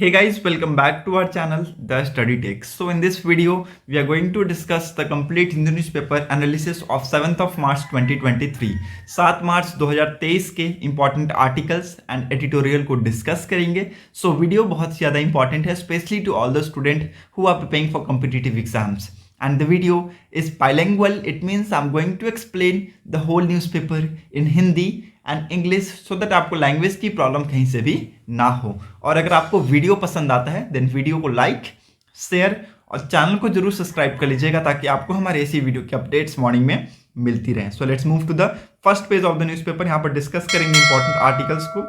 Hey guys, welcome back to our channel, The Study Takes. So in this video, we are going to discuss the complete Hindu newspaper analysis of 7th of March 2023. 7 मार्च 2023 के important articles and editorial को discuss करेंगे. So video बहुत ज़्यादा important है, especially to all the students who are preparing for competitive exams. And the video is bilingual. It means I'm going to explain the whole newspaper in Hindi and English so that आपको language की problem कहीं से भी ना हो. और अगर आपको वीडियो पसंद आता है देन वीडियो को लाइक शेयर और चैनल को जरूर सब्सक्राइब कर लीजिएगा ताकि आपको हमारे ऐसी वीडियो की अपडेट्स मॉर्निंग में मिलती रहे. So let's move to the first page of the newspaper. यहाँ पर डिस्कस करेंगे इंपॉर्टेंट आर्टिकल्स को.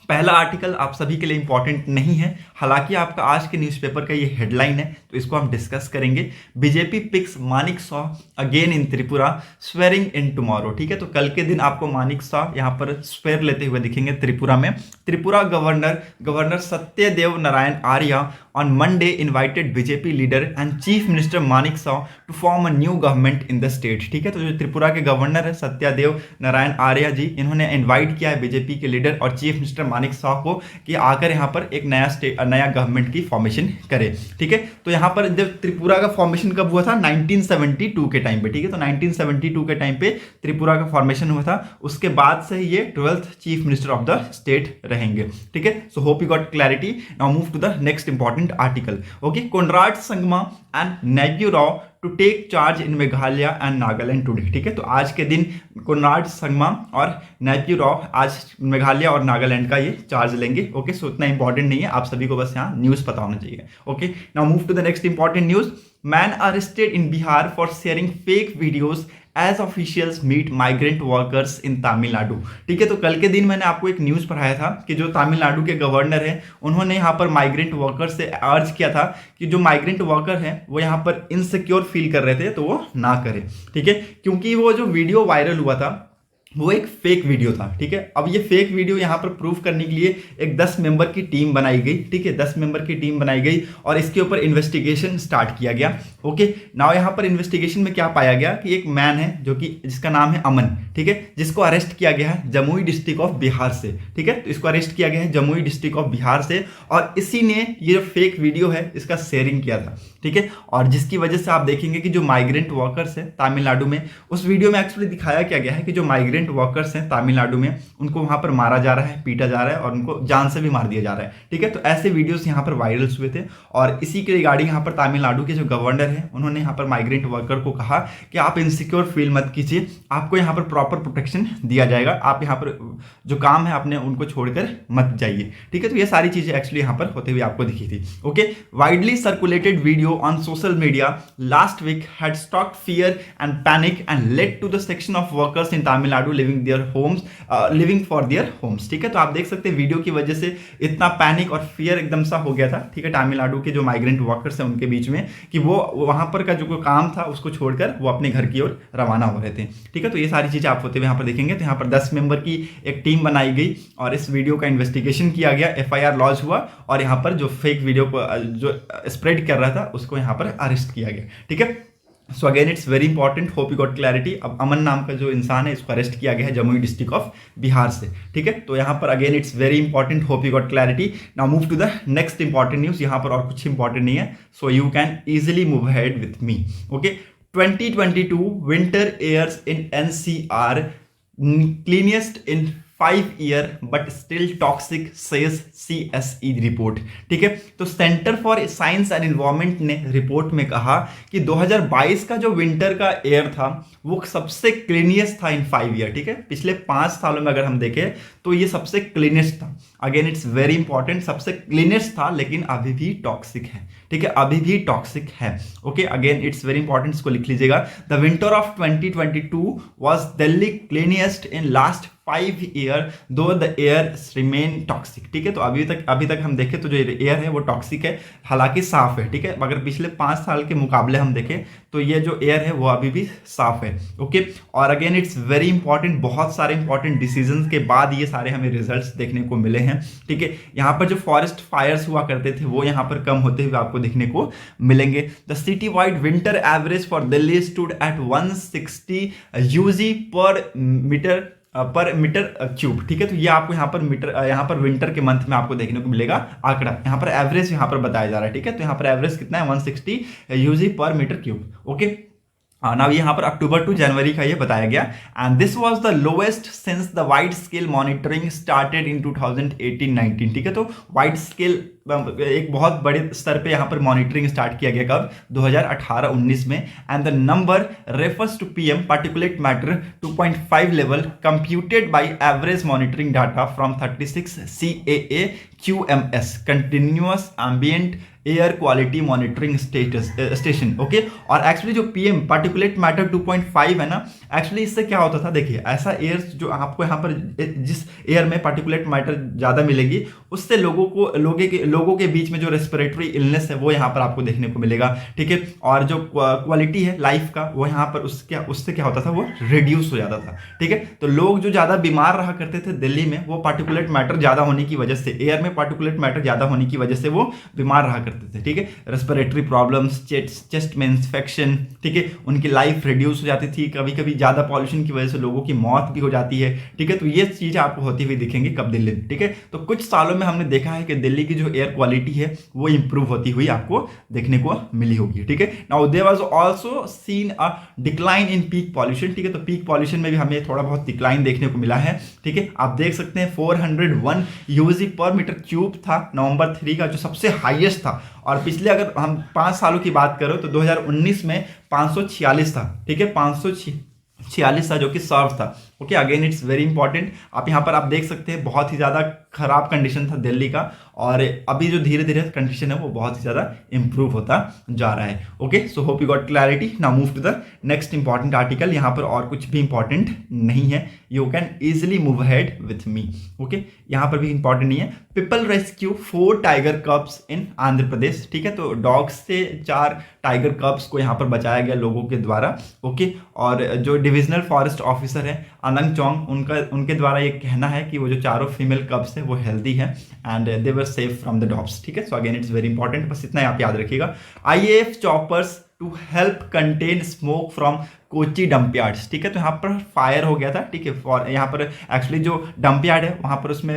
पहला आर्टिकल आप सभी के लिए इंपॉर्टेंट नहीं है, हालांकि आपका आज के न्यूज़पेपर का ये हेडलाइन है तो इसको हम डिस्कस करेंगे. BJP picks Manik Saha again in Tripura swearing in tomorrow. ठीक है, तो कल के दिन आपको मानिक सॉ यहाँ पर स्वेर लेते हुए दिखेंगे त्रिपुरा में. Tripura governor Satyadeo Narayan Arya on Monday invited BJP leader and chief minister Manik Saha to form a new government in the state. ठीक है, तो जो त्रिपुरा के गवर्नर है सत्यदेव नारायण आर्य जी, इन्होंने इनवाइट किया है बीजेपी के लीडर और चीफ मिनिस्टर मानिक सॉ को कि आकर यहाँ पर एक नया गवर्नमेंट की फॉर्मेशन करे. ठीक है, तो यहाँ पर जब त्रिपुरा का फॉर्मेशन कब हुआ था 1972 के टाइम पे. ठीक है, तो 1972 के टाइम पे त्रिपुरा का फॉर्मेशन हुआ था. उसके बाद से ये 12th chief minister of the state रहेंगे. ठीक है, so hope you got clarity. Now move to the next important article. Okay, Conrad Sangma and Neiphiu Rio to take charge in Meghalaya and Nagaland today. ठीक है, तो आज के दिन कोनराड संगमा और नाइग्यू राव आज मेघालय और नागालैंड का ये चार्ज लेंगे. ओके, सो उतना इंपॉर्टेंट नहीं है, आप सभी को बस यहाँ न्यूज पता होना चाहिए. Okay, now move to the next important news. Man arrested in Bihar for sharing fake videos as officials meet migrant workers in Tamil Nadu. ठीक है, तो कल के दिन मैंने आपको एक न्यूज़ पढ़ाया था कि जो तमिलनाडु के गवर्नर हैं उन्होंने यहाँ पर माइग्रेंट वर्कर्स से अर्ज किया था कि जो माइग्रेंट वर्कर हैं वो यहाँ पर इनसिक्योर फील कर रहे थे तो वो ना करें. ठीक है, क्योंकि वो जो वीडियो वायरल हुआ था वो एक फेक वीडियो था. ठीक है, अब ये फेक वीडियो यहाँ पर प्रूफ करने के लिए एक 10 मेंबर की टीम बनाई गई. ठीक है, 10 मेंबर की टीम बनाई गई और इसके ऊपर इन्वेस्टिगेशन स्टार्ट किया गया. ओके, नाउ यहाँ पर इन्वेस्टिगेशन में क्या पाया गया कि एक मैन है जो कि जिसका नाम है अमन. ठीक है, जिसको अरेस्ट किया गया है जमुई डिस्ट्रिक्ट ऑफ बिहार से. ठीक है, तो इसको अरेस्ट किया गया है जमुई डिस्ट्रिक्ट ऑफ बिहार से और इसी ने ये जो फेक वीडियो है इसका शेयरिंग किया था. ठीक है, और जिसकी वजह से आप देखेंगे कि जो माइग्रेंट वर्कर्स है तमिलनाडु में, उस वीडियो में एक्चुअली दिखाया क्या गया है कि जो माइग्रेंट वर्कर्स हैं तमिलनाडु में उनको वहां पर मारा जा रहा है, पीटा जा रहा है और उनको जान से भी मार दिया जा रहा है. ठीक है, तो ऐसे वीडियोस यहाँ पर वायरल हुए थे और इसी के रिगार्डिंग यहाँ पर तमिलनाडु के जो गवर्नर हैं उन्होंने यहाँ पर माइग्रेंट वर्कर को कहा कि आप इनसिक्योर फील मत कीजिए, आपको यहाँ पर प्रॉपर प्रोटेक्शन दिया जाएगा, आप यहाँ पर जो काम है अपने उनको छोड़कर मत जाइए. ठीक है, तो ये सारी चीजें एक्चुअली यहाँ पर होते हुए आपको दिखी थी. Okay, widely circulated video on social media last week had stoked fear and panic and led to the section of workers in Tamil Nadu leaving for their homes. ठीक है, तो आप देख सकते हैं वीडियो की वजह से इतना पैनिक और फियर एकदम सा हो गया था. ठीक है, तमिलनाडु के जो माइग्रेंट वर्कर्स हैं उनके बीच में कि वो वहां पर का जो काम था उसको छोड़कर वो अपने घर की ओर रवाना हो रहे थे. ठीक है, तो ये सारी चीजें आप होते हुए यहाँ पर देखेंगे. तो यहाँ पर 10 मेंबर की एक टीम बनाई गई और इस वीडियो का इन्वेस्टिगेशन किया गया, FIR लॉन्च हुआ और यहाँ पर जो फेक वीडियो को जो स्प्रेड कर रहा था उसको यहाँ पर अरेस्ट किया गया. ठीक है, so again it's very important, hope you got clarity. अब अमन नाम का जो इंसान है इसको अरेस्ट किया गया है जमुई डिस्ट्रिक्ट ऑफ बिहार से. ठीक है, तो यहाँ पर again it's very important, hope you got clarity. Now move to the next important news. यहाँ पर और कुछ इंपॉर्टेंट नहीं है, so you can easily move ahead with me. Okay, 2022 winter air's in NCR cleanest in 5 year but still toxic says CSE report. ठीक है, तो centre for science and environment ने रिपोर्ट में कहा कि 2022 का जो विंटर का एयर था वो सबसे क्लीनियस्ट था इन 5 year. ठीक है, पिछले 5 सालों में अगर हम देखें तो ये सबसे क्लीनेस्ट था. अगेन इट्स वेरी इंपॉर्टेंट, सबसे क्लीनेस्ट था लेकिन अभी भी टॉक्सिक है. ठीक है, अभी भी टॉक्सिक है. Okay, again it's very important, इसको लिख लीजिएगा. The winter of 2022 was Delhi cleanest in last 5 year though the air remain toxic. ठीक है, तो अभी तक हम देखें तो जो एयर है वो टॉक्सिक है, हालांकि साफ है. ठीक है, अगर पिछले 5 साल के मुकाबले हम देखें तो ये जो एयर है वो अभी भी साफ है. ओके, और अगेन इट्स वेरी इंपॉर्टेंट, बहुत सारे इंपॉर्टेंट डिसीजंस के बाद ये सारे हमें रिजल्ट्स देखने को मिले हैं. ठीक है, यहाँ पर जो फॉरेस्ट फायर्स हुआ करते थे वो यहाँ पर कम होते हुए आपको देखने को मिलेंगे. The city wide winter average for Delhi stood at 160 UG पर मीटर पर मीटर क्यूब, ठीक है। तो ये आपको यहाँ पर मीटर, यहाँ पर विंटर के मंथ में आपको देखने को मिलेगा आंकड़ा। यहाँ पर एवरेज यहाँ पर बताया जा रहा है, ठीक है। तो यहाँ पर एवरेज कितना है 160 यूजी पर मीटर क्यूब, ओके। नाउ यहाँ पर अक्टूबर टू जनवरी का ये बताया गया, and this was the lowest since the wide scale monitoring started in 2018-19, ठीक है। तो वाइड स्केल एक बहुत बड़े स्तर पे यहाँ पर मॉनिटरिंग स्टार्ट किया गया कब 2018-19 में, and the number refers to PM particulate matter 2.5 level computed by average monitoring data from 36 CAA QMS continuous ambient air quality monitoring station, okay. और एक्चुअली जो पीएम पार्टिकुलेट मैटर 2.5 है ना, एक्चुअली इससे क्या होता था, देखिए ऐसा एयर जो आपको यहाँ पर जिस एयर में पार्टिकुलेट मैटर ज़्यादा मिलेगी उससे लोगों के बीच में जो रेस्पिरेटरी इलनेस है वो यहाँ पर आपको देखने को मिलेगा, ठीक है। और जो क्वालिटी है लाइफ का वो यहाँ पर उससे क्या होता था, वो रिड्यूस हो जाता था, ठीक है। तो लोग जो ज़्यादा बीमार रहा करते थे दिल्ली में, वो पार्टिकुलेट मैटर ज़्यादा होने की वजह से, एयर में पार्टिकुलेट मैटर ज़्यादा होने की वजह से वो बीमार रहा करते थे, ठीक है। रेस्पिरेटरी प्रॉब्लम्स, चेस्ट में इंफेक्शन, ठीक है, उनकी लाइफ रिड्यूस हो जाती थी। कभी कभी ज़्यादा पॉल्यूशन की वजह से लोगों की मौत भी हो जाती है, ठीक है। तो ये चीज़ आपको होती हुई दिखेंगी कब, दिल्ली में, ठीक है। तो कुछ सालों में हमने देखा है कि दिल्ली की जो एयर क्वालिटी है वो इंप्रूव होती हुई आपको देखने को मिली होगी, ठीक है। Now there was also seen a decline in peak pollution, ठीक है। तो पीक पॉल्यूशन में भी हमें थोड़ा बहुत डिक्लाइन देखने को मिला है, ठीक है। आप देख सकते हैं 401 यूजी पर मीटर क्यूब था नवंबर 3 का, जो सबसे हाईएस्ट था। और पिछले अगर हम 5 सालों की बात करें तो 2019 में 546 था, ठीक है, 546 था, जो कि सर्व था, okay. Again it's very important. आप यहाँ पर आप देख सकते हैं बहुत ही ज़्यादा खराब कंडीशन था दिल्ली का, और अभी जो धीरे धीरे कंडीशन है वो बहुत ही ज़्यादा इंप्रूव होता जा रहा है, okay. So hope you got clarity. Now move to the next important article. यहाँ पर और कुछ भी इंपॉर्टेंट नहीं है, you can easily move ahead with me, okay. यहाँ पर भी इंपॉर्टेंट नहीं है। People rescue 4 tiger cubs in Andhra Pradesh, ठीक है। तो डॉग्स से 4 टाइगर कब्स को यहाँ पर बचाया गया लोगों के द्वारा, ओके। और जो डिविजनल फॉरेस्ट ऑफिसर है अनंग चौंग, उनके द्वारा ये कहना है कि वो जो चारों फीमेल कब्स है वो हेल्दी है and they were safe from the dogs, ठीक है। So again it's very important, बस इतना आप याद रखिएगा। IAF choppers to help contain smoke from Kochi dumpyards, ठीक है। तो यहाँ पर फायर हो गया था, ठीक है। और यहाँ पर एक्चुअली जो डंपयार्ड है वहाँ पर उसमें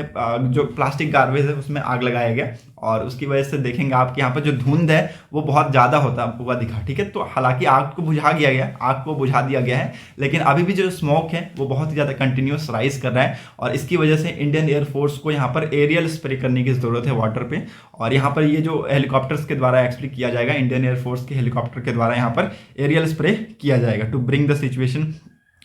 जो प्लास्टिक गार्बेज है उसमें आग लगाया गया, और उसकी वजह से देखेंगे आप कि यहाँ पर जो धुंध है वो बहुत ज़्यादा होता है, आपको दिखा, ठीक है। तो हालांकि आग को बुझा दिया गया है, लेकिन अभी भी जो स्मोक है वो बहुत ही ज़्यादा कंटिन्यूस राइज कर रहा है, और इसकी वजह से इंडियन एयरफोर्स को यहाँ पर एरियल स्प्रे करने की ज़रूरत है वाटर पे। और यहाँ पर ये जो हेलीकॉप्टर्स के द्वारा एक्चुअली किया जाएगा, इंडियन एयरफोर्स के हेलीकॉप्टर के द्वारा यहाँ पर एरियल स्प्रे किया जाएगा to bring the situation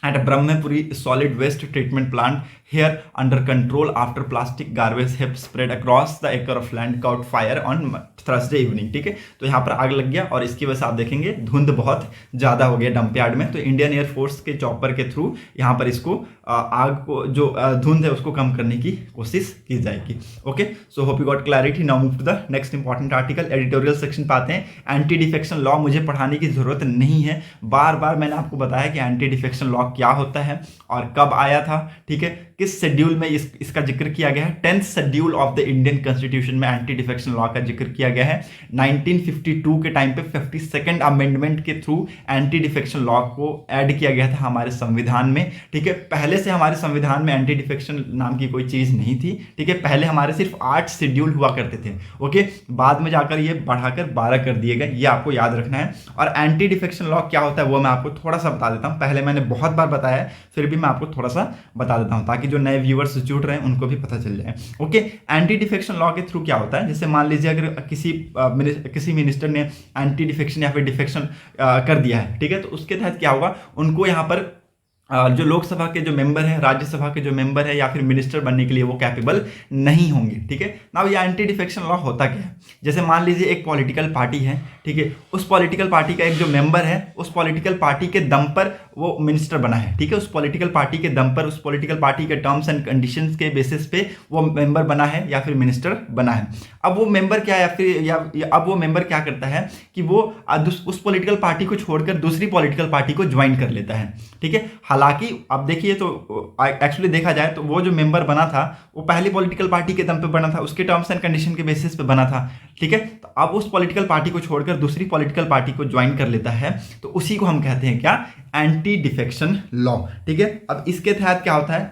at Brahmapuri solid waste treatment plant here under control after plastic garbage have spread across the acre of land caught fire on Thursday evening, ठीक है। तो यहाँ पर आग लग गया, और इसकी वजह से आप देखेंगे धुंध बहुत ज़्यादा हो गया डंपयार्ड में। तो इंडियन एयरफोर्स के चॉपर के थ्रू यहाँ पर इसको आग को जो धुंध है उसको कम करने की कोशिश की जाएगी, okay. So hope you got clarity. Now move to the next important article, editorial section पे आते हैं। एंटी डिफेक्शन लॉ मुझे पढ़ाने की जरूरत नहीं है, बार बार मैंने आपको बताया कि एंटी डिफेक्शन लॉ क्या होता है और कब आया था, ठीक है। किस शेड्यूल में इसका जिक्र किया गया है, 10th schedule of the Indian constitution में एंटी डिफेक्शन लॉ का जिक्र किया गया है। 1952 के टाइम पे 52nd अमेंडमेंट के थ्रू एंटी डिफेक्शन लॉ को ऐड किया गया था हमारे संविधान में, ठीक है। पहले से हमारे संविधान में एंटी डिफेक्शन नाम की कोई चीज नहीं थी, ठीक है। पहले हमारे सिर्फ 8 शेड्यूल हुआ करते थे, ओके। बाद में जाकर ये बढ़ाकर 12 कर दिए गए, ये आपको याद रखना है। और एंटी डिफेक्शन लॉ क्या होता है वो मैं आपको थोड़ा सा बता देता हूँ। पहले मैंने बहुत बार बताया है, फिर भी मैं आपको थोड़ा सा बता देता हूँ ताकि जो नए व्यूअर्स जुड़ रहे हैं उनको भी पता चल जाए, ओके। एंटी डिफेक्शन लॉ के थ्रू क्या होता है, जैसे मान लीजिए अगर किसी मिनिस्टर ने एंटी डिफेक्शन या फिर डिफेक्शन कर दिया है, ठीक है। तो उसके तहत क्या होगा, उनको यहाँ पर जो लोकसभा के जो मेंबर हैं, राज्यसभा के जो मेंबर है या फिर मिनिस्टर बनने के लिए वो कैपेबल नहीं होंगे, ठीक है। नाउ ये एंटी डिफेक्शन लॉ होता क्या है, जैसे मान लीजिए एक पॉलिटिकल पार्टी है, ठीक है। उस पॉलिटिकल पार्टी का एक जो मेंबर है, उस पॉलिटिकल पार्टी के दम पर वो मिनिस्टर बना है, ठीक है। उस पॉलिटिकल पार्टी के दम पर, उस पॉलिटिकल पार्टी के टर्म्स एंड कंडीशंस के बेसिस पे वो मेंबर बना है या फिर मिनिस्टर बना है। अब वो मेंबर क्या है, अब वो मेंबर क्या करता है कि वो उस पॉलिटिकल पार्टी को छोड़कर दूसरी पॉलिटिकल पार्टी को ज्वाइन कर लेता है, ठीक है। हालांकि अब देखिए तो एक्चुअली देखा जाए तो वो जो मेंबर बना था वो पहली पॉलिटिकल पार्टी के दम पे बना था, उसके टर्म्स एंड कंडीशन के बेसिस पे बना था, ठीक है। तो अब उस पॉलिटिकल पार्टी को छोड़कर दूसरी पॉलिटिकल पार्टी को ज्वाइन कर लेता है, तो उसी को हम कहते हैं क्या, एंटी डिफेक्शन लॉ। ठीक है, अब इसके तहत क्या होता है,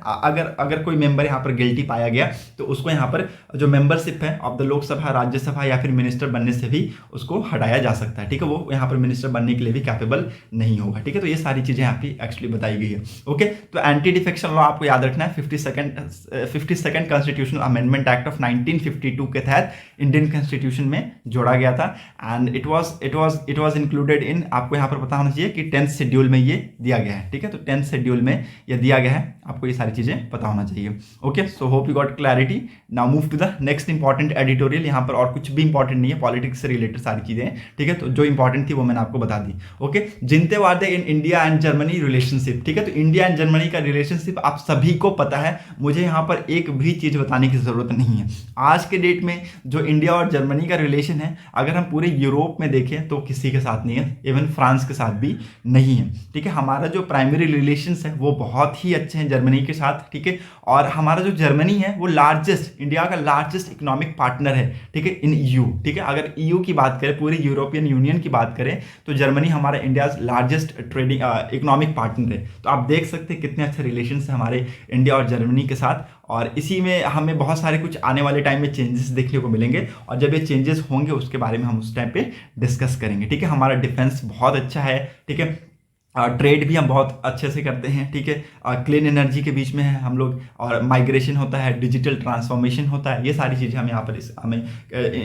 अगर कोई मेंबर यहाँ पर गिल्टी पाया गया तो उसको यहाँ पर जो मेंबरशिप है ऑफ द लोकसभा, राज्यसभा या फिर मिनिस्टर बनने से भी उसको हटाया जा सकता है। ठीक है, वो यहाँ पर मिनिस्टर बनने के लिए भी कैपेबल नहीं होगा। ठीक है, तो ये सारी चीजें यहाँ पे एक्चुअली बताई गई है। ओके, तो एंटी डिफेक्शन लॉ आपको याद रखना है 52nd constitutional amendment act of 1952 के तहत इंडियन कॉन्स्टिट्यूशन में जोड़ा गया था। And it was included in, आपको यहाँ पर पता होना चाहिए कि 10th शेड्यूल में ये दिया गया है। ठीक है, तो 10th शेड्यूल में ये दिया गया है, आपको ये सारी चीजें पता होना चाहिए। Okay, so hope you got clarity. Now move to the next important editorial. यहाँ पर और कुछ भी इंपॉर्टेंट नहीं है, पॉलिटिक्स से रिलेटेड सारी चीजें हैं। ठीक है, तो जो इंपॉर्टेंट थी वो मैंने आपको बता दी। ओके, जिनते वादे in India and Germany relationship. ठीक है, तो इंडिया एंड जर्मनी का रिलेशनशिप आप सभी को पता है, मुझे यहाँ पर एक भी चीज बताने की जरूरत नहीं है। आज के डेट में जो इंडिया और जर्मनी का रिलेशन है, अगर हम पूरे यूरोप में देखें तो किसी के साथ नहीं है, इवन फ्रांस के साथ भी नहीं है। ठीक है, हमारा जो प्राइमरी रिलेशंस है वो बहुत ही अच्छे हैं जर्मनी के साथ। ठीक है, और हमारा जो जर्मनी है वो लार्जेस्ट, इंडिया का लार्जेस्ट इकोनॉमिक पार्टनर है। ठीक है, इन ईयू। ठीक है, अगर ईयू की बात करें, पूरी यूरोपियन यूनियन की बात करें, तो जर्मनी हमारा India largest trading economic partner है। तो आप देख सकते हैं कितने अच्छे रिलेशन है हमारे इंडिया और जर्मनी के साथ, और इसी में हमें बहुत सारे कुछ आने वाले टाइम में चेंजेस देखने को मिलेंगे, और जब ये चेंजेस होंगे उसके बारे में हम उस टाइम पे डिस्कस करेंगे। ठीक है, हमारा डिफेंस बहुत अच्छा है। ठीक है, ट्रेड भी हम बहुत अच्छे से करते हैं। ठीक है, क्लीन एनर्जी के बीच में है हम लोग, और माइग्रेशन होता है, डिजिटल ट्रांसफॉर्मेशन होता है, ये सारी चीज़ें हम हमें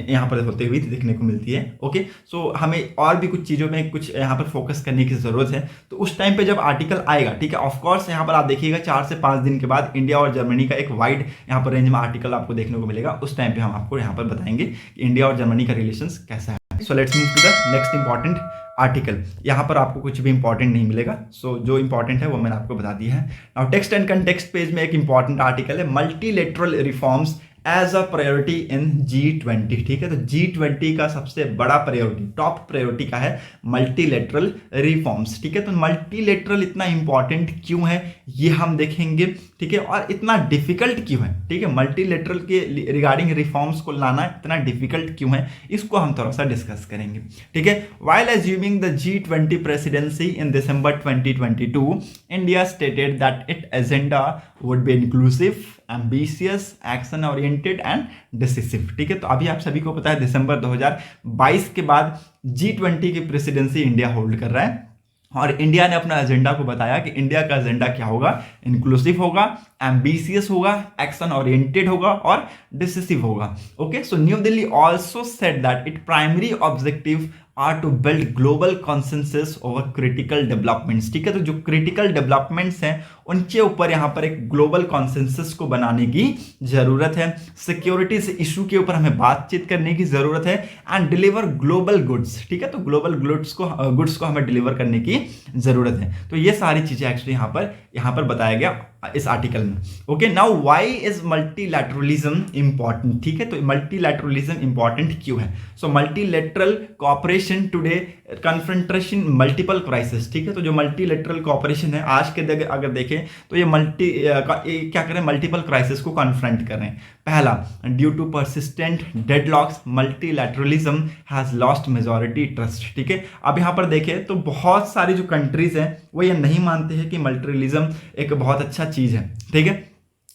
यहाँ पर होते हुए देखने को मिलती है। ओके, सो हमें और भी कुछ चीज़ों में कुछ यहाँ पर फोकस करने की ज़रूरत है। तो उस टाइम पे जब आर्टिकल आएगा, ठीक है, ऑफकोर्स यहाँ पर आप देखिएगा 4 से 5 दिन के बाद इंडिया और जर्मनी का एक वाइड यहाँ पर रेंज में आर्टिकल आपको देखने को मिलेगा। उस टाइम पर हम आपको यहाँ पर बताएंगे कि इंडिया और जर्मनी का रिलेशन कैसा है। So let's move to the next important article. यहाँ पर आपको कुछ भी इंपॉर्टेंट नहीं मिलेगा, सो जो इंपॉर्टेंट है वो मैंने आपको बता दिया है। Now text and context page में एक इंपॉर्टेंट आर्टिकल है, multilateral reforms as a priority in G20। ठीक है, तो G20 का सबसे बड़ा प्रायोरिटी, टॉप प्रायोरिटी का है मल्टीलेटरल रिफॉर्म्स। ठीक है, तो मल्टीलेटरल इतना इंपॉर्टेंट क्यों है ये हम देखेंगे। ठीक है, और इतना डिफिकल्ट क्यों है। ठीक है, मल्टीलेटरल के रिगार्डिंग रिफॉर्म्स को लाना इतना डिफिकल्ट क्यों है, इसको हम थोड़ा सा डिस्कस करेंगे। ठीक है, while assuming the G20 presidency in December 2022, India stated that it agenda would be inclusive, ambitious, action oriented and decisive. ठीक है, तो अभी आप सभी को पता है दिसंबर 2022 के बाद G20 की प्रेसिडेंसी इंडिया होल्ड कर रहा है, और इंडिया ने अपना एजेंडा को बताया कि इंडिया का एजेंडा क्या होगा, इंक्लूसिव होगा, एम्बिशियस होगा, एक्शन ओरिएंटेड होगा और डिसिसिव होगा। Okay, so New Delhi also said that it primary objective are to build global consensus over critical developments. ठीक है, तो जो क्रिटिकल डेवलपमेंट्स हैं उनके ऊपर यहाँ पर एक ग्लोबल कॉन्सेंसस को बनाने की जरूरत है। सिक्योरिटी से इशू के ऊपर हमें बातचीत करने की जरूरत है, एंड डिलीवर ग्लोबल गुड्स। ठीक है, तो ग्लोबल गुड्स को हमें डिलीवर करने की जरूरत है। तो ये सारी चीजें एक्चुअली यहाँ पर बताया गया इस आर्टिकल में। Okay, now why is multilateralism important. ठीक है, तो मल्टीलैटरलिज्म इंपॉर्टेंट क्यों है। So multilateral cooperation today confrontation multiple crisis. ठीक है, तो जो मल्टीलैटरल कोऑपरेशन है आज के अगर देखें तो ये क्या करें, मल्टीपल क्राइसिस को कन्फ्रंट कर रहे हैं। पहला, due to persistent deadlocks multilateralism has lost majority trust. ठीक है, अब यहाँ पर देखें तो बहुत सारी जो कंट्रीज हैं वो ये नहीं मानते हैं कि मल्टीलैटरलिज्म एक बहुत अच्छा चीज है। ठीक है,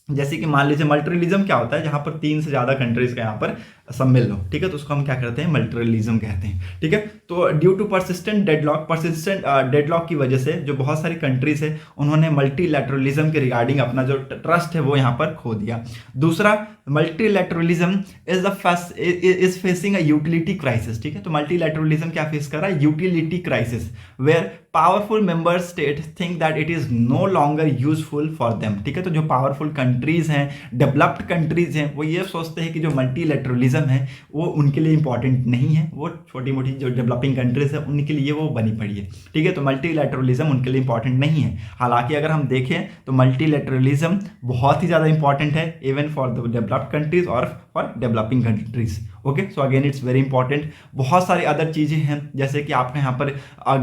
जैसे कि मान लीजिए मल्टीलैटरलिज्म क्या होता है, जहां पर 3 से ज्यादा कंट्रीज का यहाँ पर सम्मिलन हो। ठीक है, तो उसको हम क्या करते हैं, मल्टीलैटरलिज्म कहते हैं। ठीक है, तो ड्यू टू परसिस्टेंट डेडलॉक की वजह से जो बहुत सारी कंट्रीज है उन्होंने मल्टीलैटरलिज्म के रिगार्डिंग अपना जो ट्रस्ट है वो यहाँ पर खो दिया। दूसरा, multilateralism is facing a utility crisis. ठीक है, तो मल्टीलैटरलिज्म क्या फेस कर रहा है, utility crisis, where powerful member state think that it is no longer useful for them. ठीक है, तो जो पावरफुल कंट्रीज हैं, डेवलप्ड कंट्रीज हैं, वो ये सोचते हैं कि जो मल्टीलैटरलिज्म है वो उनके लिए इंपॉर्टेंट नहीं है, वो छोटी मोटी जो डेवलपिंग कंट्रीज है उनके लिए वो बनी पड़ी है। ठीक है, तो मल्टीलैटरलिज्म उनके लिए इंपॉर्टेंट नहीं है। हालांकि अगर हम देखें तो मल्टीलैटरलिज्म बहुत ही ज्यादा इंपॉर्टेंट है, even for the developed countries और for developing countries. Okay, so again it's very important. बहुत सारी अदर चीजें हैं, जैसे कि आपके यहाँ पर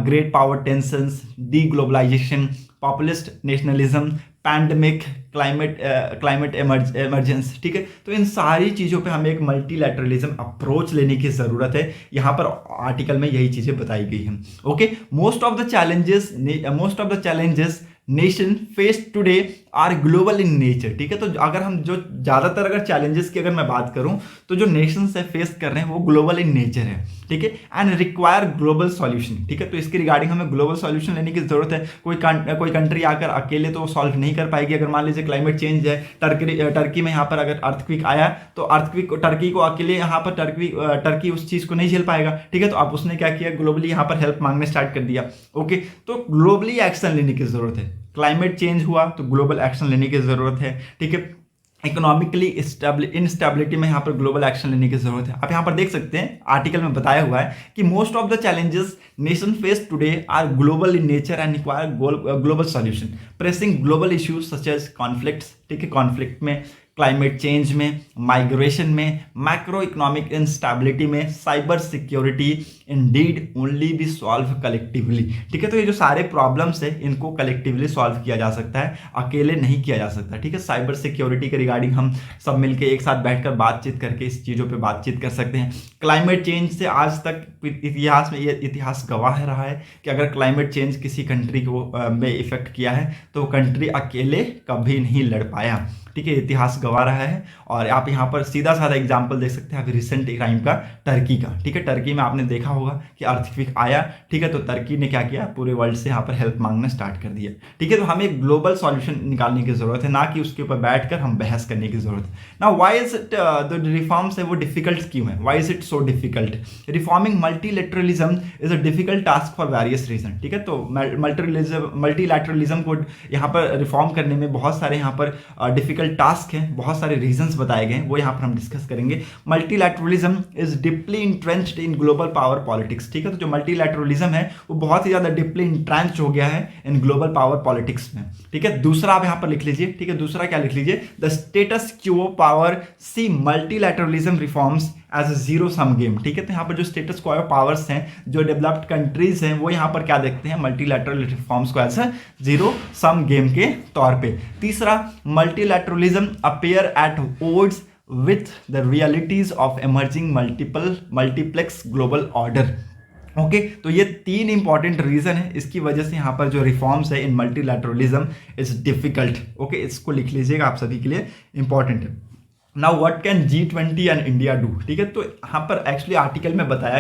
great power tensions, deglobalization, populist nationalism, pandemic, climate emergency, ठीक है। तो इन सारी चीज़ों पे हमें एक मल्टीलैटरलिज्म अप्रोच लेने की ज़रूरत है। यहाँ पर आर्टिकल में यही चीज़ें बताई गई हैं। Okay, most of the challenges nation face today are global in nature, ठीक है। तो अगर हम जो ज़्यादातर अगर चैलेंजेस की अगर मैं बात करूं तो जो नेशन से फेस कर रहे हैं वो ग्लोबल इन नेचर है, ठीक है, एंड रिक्वायर ग्लोबल सॉल्यूशन, ठीक है। तो इसके रिगार्डिंग हमें ग्लोबल सॉल्यूशन लेने की जरूरत है। कोई कंट्री आकर अकेले तो सॉल्व नहीं कर पाएगी। अगर मान लीजिए क्लाइमेट चेंज है, टर्की में यहाँ पर अगर अर्थक्वेक आया तो टर्की को अकेले यहाँ पर टर्की उस चीज़ को नहीं झेल पाएगा, ठीक है। तो अब उसने क्या किया, ग्लोबली यहाँ पर हेल्प मांगने स्टार्ट कर दिया। ओके, तो ग्लोबली एक्शन लेने की जरूरत है। क्लाइमेट चेंज हुआ तो ग्लोबल एक्शन लेने की जरूरत है, ठीक है। इकोनॉमिकली इनस्टेबिलिटी में यहाँ पर ग्लोबल एक्शन लेने की जरूरत है। आप यहाँ पर देख सकते हैं आर्टिकल में बताया हुआ है कि most of the challenges nation face today are global in nature and require global solution, pressing global issues such as conflicts, ठीक है। कॉन्फ्लिक्ट में, क्लाइमेट चेंज में, माइग्रेशन में, मैक्रो इकोनॉमिक इंस्टेबिलिटी में, cyber security indeed only be solve collectively, ठीक है। तो ये जो सारे प्रॉब्लम्स है इनको कलेक्टिवली सॉल्व किया जा सकता है, अकेले नहीं किया जा सकता, ठीक है। साइबर सिक्योरिटी के रिगार्डिंग हम सब मिलकर एक साथ बैठकर बातचीत करके इस चीज़ों पे बातचीत कर सकते हैं। क्लाइमेट चेंज से आज तक इतिहास में ये इतिहास गवाह रहा है कि अगर क्लाइमेट चेंज किसी कंट्री को में इफेक्ट किया है तो कंट्री अकेले कभी नहीं लड़ पाया, ठीक है। इतिहास गवा रहा है। और आप यहाँ पर सीधा साधा एग्जांपल देख सकते हैं अभी रिसेंट टाइम का टर्की का, ठीक है। टर्की में आपने देखा होगा कि अर्थक्वेक आया, ठीक है। तो टर्की ने क्या किया, पूरे वर्ल्ड से यहाँ पर हेल्प मांगना स्टार्ट कर दिया, ठीक है। तो हमें एक ग्लोबल सॉल्यूशन निकालने की जरूरत है, ना कि उसके ऊपर बैठकर हम बहस करने की जरूरत है। ना why is it the reforms है वो डिफिकल्ट क्यों है, why is it so difficult? Reforming multilateralism is a difficult task for various reason, ठीक है। तो मल्टीलैटरलिज्म को यहाँ पर रिफॉर्म करने में बहुत सारे यहाँ पर डिफिकल्ट टास्क है, बहुत सारे रीजंस बताए गए हैं, वो यहाँ पर हम डिस्कस करेंगे। Multilateralism is deeply entrenched in global power politics, ठीक है। तो जो मल्टीलैटरलिज्म है वो बहुत ही ज्यादा डीपली इंट्रेंच्ड हो गया है इन ग्लोबल पावर पॉलिटिक्स में, ठीक है। दूसरा आप यहाँ पर लिख लीजिए, ठीक है। दूसरा क्या लिख लीजिए, the status quo power see multilateralism reforms as a zero sum game, ठीक है। तो यहाँ पर जो स्टेटस क्वो पावर्स हैं, जो डेवलप्ड कंट्रीज हैं, वो यहाँ पर क्या देखते हैं, मल्टीलैटरल रिफॉर्म्स को as a zero sum game के तौर पे। तीसरा, multilateralism appear at odds with the realities of emerging multiplex global order. Okay, तो ये तीन इंपॉर्टेंट रीजन है, इसकी वजह से यहाँ पर जो रिफॉर्म्स है इन मल्टीलैटरलिज्म इज डिफिकल्ट। ओके, इसको लिख लीजिएगा, आप सभी के लिए इंपॉर्टेंट है। Now what can G20 and India do, ठीक है। तो यहाँ पर एक्चुअली आर्टिकल में बताया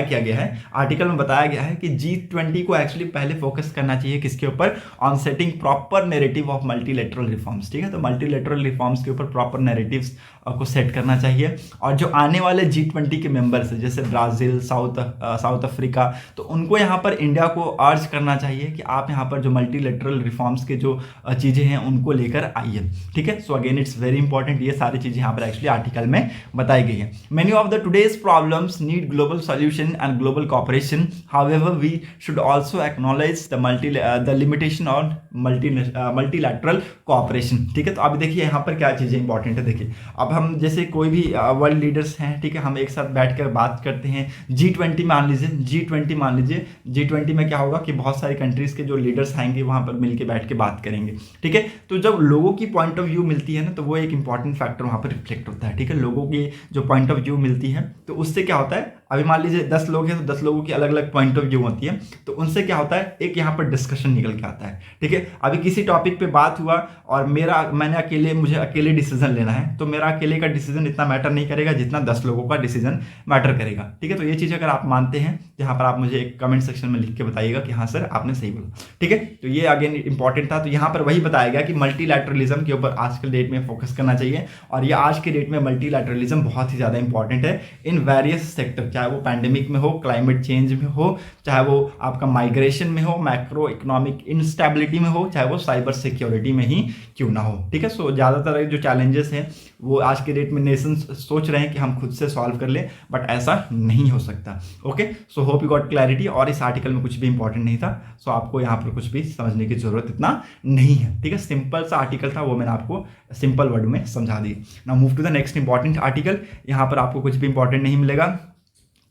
गया है कि G20 को एक्चुअली पहले फोकस करना चाहिए किसके ऊपर, on setting proper narrative of multilateral reforms, ठीक है। तो मल्टीलैटरल रिफॉर्म्स के ऊपर प्रॉपर नैरेटिव्स को सेट करना चाहिए। और जो आने वाले G20 के मेंबर्स हैं जैसे ब्राज़ील, साउथ अफ्रीका, तो उनको यहाँ पर इंडिया को अर्ज करना चाहिए कि आप यहाँ पर जो मल्टीलैटरल रिफॉर्म्स के जो चीज़ें हैं उनको लेकर आइए, ठीक है। So again it's very important, ये सारी चीज़ें यहाँ पर आर्टिकल में बताई गई है। Many of the today's problems need global solution and global cooperation, however we should also acknowledge the limitation on multilateral cooperation, ठीक है। तो अब देखिए यहाँ पर क्या चीजें इंपॉर्टेंट है। देखिए अब हम जैसे कोई भी वर्ल्ड लीडर्स हैं, ठीक है, हम एक साथ बैठकर बात करते हैं। G20 मान लीजिए, G20 में क्या होगा कि बहुत सारी कंट्रीज के जो लीडर्स आएंगे वहां पर मिलकर बैठ के बात करेंगे, ठीक है। तो जब लोगों की पॉइंट ऑफ व्यू मिलती है ना, तो वो एक इंपॉर्टेंट फैक्टर वहां पर रिफ्लेक्ट होता है, ठीक है। लोगों की जो पॉइंट ऑफ व्यू मिलती है तो उससे क्या होता है, अभी मान लीजिए 10 लोग हैं तो 10 लोगों की अलग अलग पॉइंट ऑफ व्यू होती है, तो उनसे क्या होता है, एक यहाँ पर डिस्कशन निकल के आता है, ठीक है। अभी किसी टॉपिक पे बात हुआ और मुझे अकेले डिसीजन लेना है, तो मेरा अकेले का डिसीजन इतना मैटर नहीं करेगा जितना 10 लोगों का डिसीजन मैटर करेगा, ठीक है। तो ये चीज़ अगर आप मानते हैं, यहाँ पर आप मुझे एक कमेंट सेक्शन में लिख के बताइएगा कि हाँ सर आपने सही बोला, ठीक है। तो ये अगेन इंपॉर्टेंट था। तो यहाँ पर वही बताया गया कि मल्टीलैटरलिज्म के ऊपर आज के डेट में फोकस करना चाहिए, और ये आज के डेट में मल्टीलैटरलिज्म बहुत ही ज़्यादा इंपॉर्टेंट है इन वेरियस सेक्टर, चाहे वो पैंडेमिक में हो, क्लाइमेट चेंज में हो, चाहे वो आपका माइग्रेशन में हो, मैक्रो इकोनॉमिक इंस्टेबिलिटी में हो, चाहे वो साइबर सिक्योरिटी में ही क्यों ना हो, ठीक है। सो ज़्यादातर जो चैलेंजेस हैं वो आज के डेट में नेशन सोच रहे हैं कि हम खुद से सॉल्व कर लें, बट ऐसा नहीं हो सकता। Okay, so hope you got clarity. और इस आर्टिकल में कुछ भी इंपॉर्टेंट नहीं था, सो आपको यहाँ पर कुछ भी समझने की जरूरत इतना नहीं है, ठीक है। सिंपल सा आर्टिकल था, वो मैंने आपको सिंपल वर्ड में समझा दी। Now move to the next important article. यहाँ पर आपको कुछ भी इंपॉर्टेंट नहीं मिलेगा,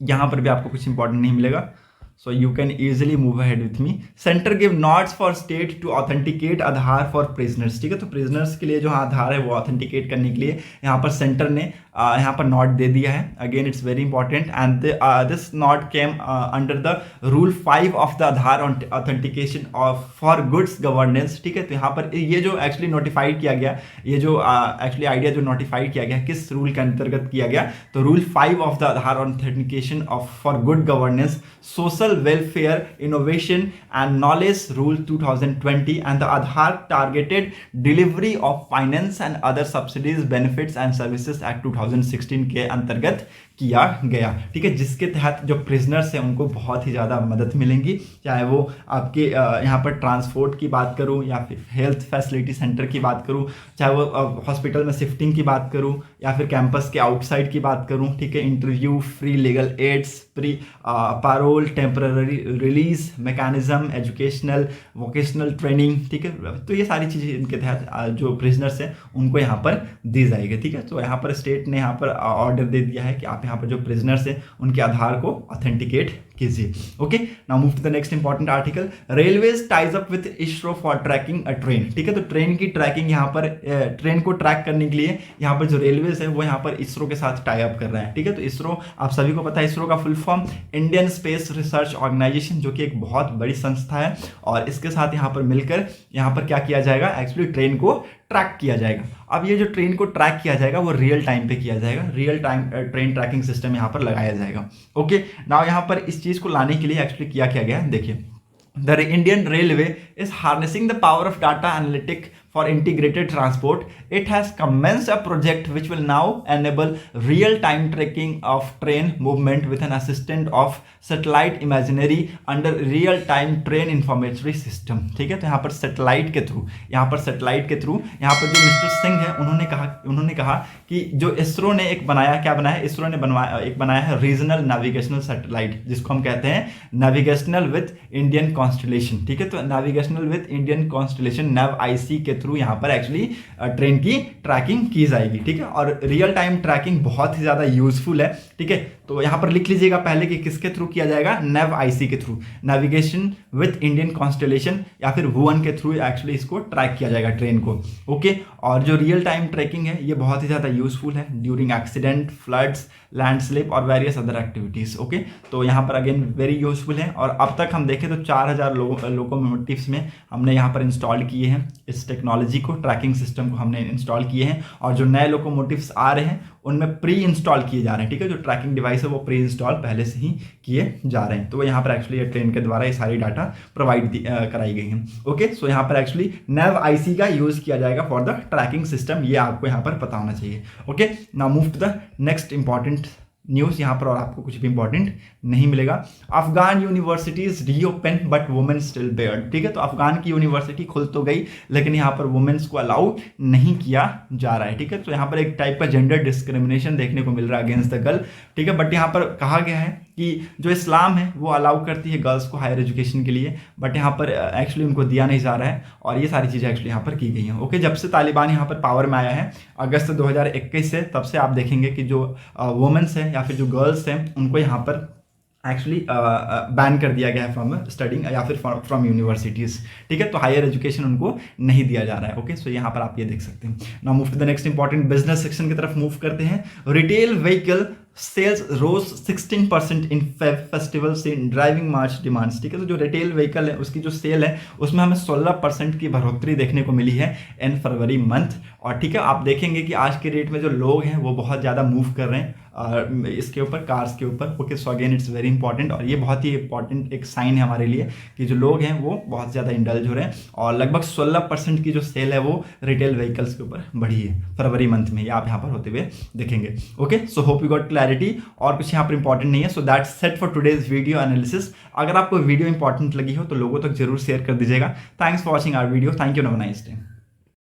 यहाँ पर भी आपको कुछ इंपॉर्टेंट नहीं मिलेगा। So you can easily move ahead with me. Center give nods for state to authenticate Aadhaar for prisoners. ठीक है, तो prisoners के लिए जो आधार है वो authenticate करने के लिए यहाँ पर center ने यहाँ पर नोट दे दिया है. Again it's very important and this note came under the rule 5 of the Aadhaar authentication of for goods governance. ठीक है, तो यहाँ पर ये जो एक्चुअली नोटिफाइड किया गया, ये जो एक्चुअली आइडिया जो नोटिफाइड किया गया किस रूल के अंतर्गत किया गया, तो rule 5 of the Aadhaar authentication of for good governance, social welfare, innovation and knowledge rule 2020 and the Aadhaar targeted delivery of finance and other subsidies benefits and services act 2016 के अंतर्गत किया गया. ठीक है, जिसके तहत जो प्रिजनर्स हैं उनको बहुत ही ज़्यादा मदद मिलेंगी, चाहे वो आपके यहाँ पर ट्रांसपोर्ट की बात करूँ या फिर हेल्थ फैसिलिटी सेंटर की बात करूँ, चाहे वो हॉस्पिटल में शिफ्टिंग की बात करूँ या फिर कैंपस के आउटसाइड की बात करूँ. ठीक है, interview, free legal aids, pre parole, temporary release mechanism, educational vocational training. ठीक है, तो ये सारी चीज़ें इनके तहत जो प्रिजनर्स हैं उनको यहाँ पर दी जाएगी. ठीक है, तो यहाँ पर स्टेट ने यहाँ पर ऑर्डर दे दिया है कि आप यहाँ पर जो प्रिजनर्स हैं उनके आधार को ऑथेंटिकेट कीजिए. Okay, now move to the next important article. Railways ties up with ISRO for tracking a train. ठीक है, तो ट्रेन की ट्रैकिंग यहाँ पर ट्रेन को ट्रैक करने के लिए यहाँ पर जो रेलवेज है वो यहाँ पर इसरो के साथ टाई अप कर रहे हैं. ठीक है, तो इसरो आप सभी को पता है, इसरो का full form Indian Space Research Organisation, जो कि एक बहुत बड़ी संस्था है, और इसके साथ यहाँ पर मिलकर यहाँ पर क्या किया जाएगा, एक्चुअली ट्रेन को ट्रैक किया जाएगा. अब ये जो ट्रेन को ट्रैक किया जाएगा वो रियल टाइम पे किया जाएगा, real time train tracking system यहाँ पर लगाया जाएगा. ओके, नाउ यहाँ पर इस चीज़ को लाने के लिए एक्चुअली क्या किया गया है, देखिए. The Indian Railway is harnessing the power of data analytic for integrated transport. It has commenced a project which will now enable real-time tracking of train movement with an assistant of satellite imagery under real-time train informatory system. ठीक है, तो यहाँ पर satellite के through यहाँ पर जो mister Singh है उन्होंने कहा कि जो इसरो ने एक बनाया, क्या बनाया, इसरो ने बनाया है रीजनल नेविगेशनल सैटेलाइट, जिसको हम कहते हैं नेविगेशनल विद इंडियन कॉन्स्टलेशन. ठीक है, तो navigational with Indian constellation naive IC के थ्रू यहाँ पर एक्चुअली ट्रेन की ट्रैकिंग की जाएगी. ठीक है, और रियल टाइम ट्रैकिंग बहुत ही ज़्यादा यूजफुल है. ठीक है, तो यहाँ पर लिख लीजिएगा पहले कि किसके थ्रू किया जाएगा, नेव आईसी के through, navigation with Indian constellation या फिर भुवन के थ्रू एक्चुअली इसको ट्रैक किया जाएगा ट्रेन को. ओके, और जो रियल टाइम ट्रैकिंग है ये बहुत ही ज़्यादा यूजफुल है ड्यूरिंग एक्सीडेंट, फ्लड्स, लैंडस्लिप और वेरियस अदर एक्टिविटीज़. ओके, तो यहाँ पर अगेन वेरी यूजफुल है. और अब तक हम देखें तो 4000 लोकोमोटिव्स में हमने यहाँ पर इंस्टॉल किए हैं इस टेक्नोलॉजी को, ट्रैकिंग सिस्टम को हमने इंस्टॉल किए हैं, और जो नए लोकोमोटिव्स आ रहे हैं उनमें प्री इंस्टॉल किए जा रहे हैं. ठीक है, जो ट्रैकिंग डिवाइस है वो प्री इंस्टॉल पहले से ही किए जा रहे हैं. तो यहाँ पर एक्चुअली ये ट्रेन के द्वारा ये सारी डाटा प्रोवाइड कराई गई हैं. ओके, सो यहाँ पर एक्चुअली नेव आईसी का यूज़ किया जाएगा फॉर द ट्रैकिंग सिस्टम, ये आपको यहाँ पर पता होना चाहिए. Okay, now move to the next important news. यहाँ पर और आपको कुछ भी इंपॉर्टेंट नहीं मिलेगा. Afghan universities reopen but women still barred. ठीक है, तो अफगान की यूनिवर्सिटी खुल तो गई लेकिन यहाँ पर वुमेन्स को अलाउ नहीं किया जा रहा है. ठीक है, तो यहाँ पर एक टाइप का जेंडर डिस्क्रिमिनेशन देखने को मिल रहा है अगेंस्ट द गर्ल. ठीक है, बट यहाँ पर कहा गया है कि जो इस्लाम है वो अलाउ करती है गर्ल्स को हायर एजुकेशन के लिए, बट यहाँ पर एक्चुअली उनको दिया नहीं जा रहा है, और ये सारी चीज़ें एक्चुअली यहाँ पर की गई हैं. ओके, जब से तालिबान यहाँ पर पावर में आया है अगस्त 2021 से, तब से आप देखेंगे कि जो वुमेन्स हैं या फिर जो गर्ल्स हैं उनको यहाँ पर एक्चुअली बैन कर दिया गया है फ्रॉम स्टडिंग या फिर फ्रॉम यूनिवर्सिटीज़. ठीक है, तो हायर एजुकेशन उनको नहीं दिया जा रहा है. ओके, सो यहाँ पर आप ये देख सकते हैं. Now move to the next important business section की तरफ मूव करते हैं. Retail vehicle sales rose 16% in festivals in driving March demands. ठीक है, तो जो रिटेल व्हीकल है उसकी जो सेल है उसमें हमें 16% की बढ़ोतरी देखने को मिली है इन फरवरी मंथ. और ठीक है, आप देखेंगे कि आज के डेट में जो लोग हैं वो बहुत ज़्यादा मूव कर रहे हैं इसके ऊपर, कार्स के ऊपर. Okay, so again it's very important, और ये बहुत ही इंपॉर्टेंट एक साइन है हमारे लिए कि जो लोग हैं वो बहुत ज़्यादा इंडल्ज हो रहे हैं, और लगभग 16% की जो सेल है वो रिटेल व्हीकल्स के ऊपर बढ़ी है फरवरी मंथ में, ये आप यहाँ पर होते हुए देखेंगे. Okay, so hope you got clarity, और कुछ यहाँ पर इंपॉर्टेंट नहीं है. So that's set for today's video analysis. अगर आपको वीडियो इंपॉर्टेंट लगी हो तो लोगों तक जरूर शेयर कर दीजिएगा. Thanks for watching our video. Thank you, have a nice day.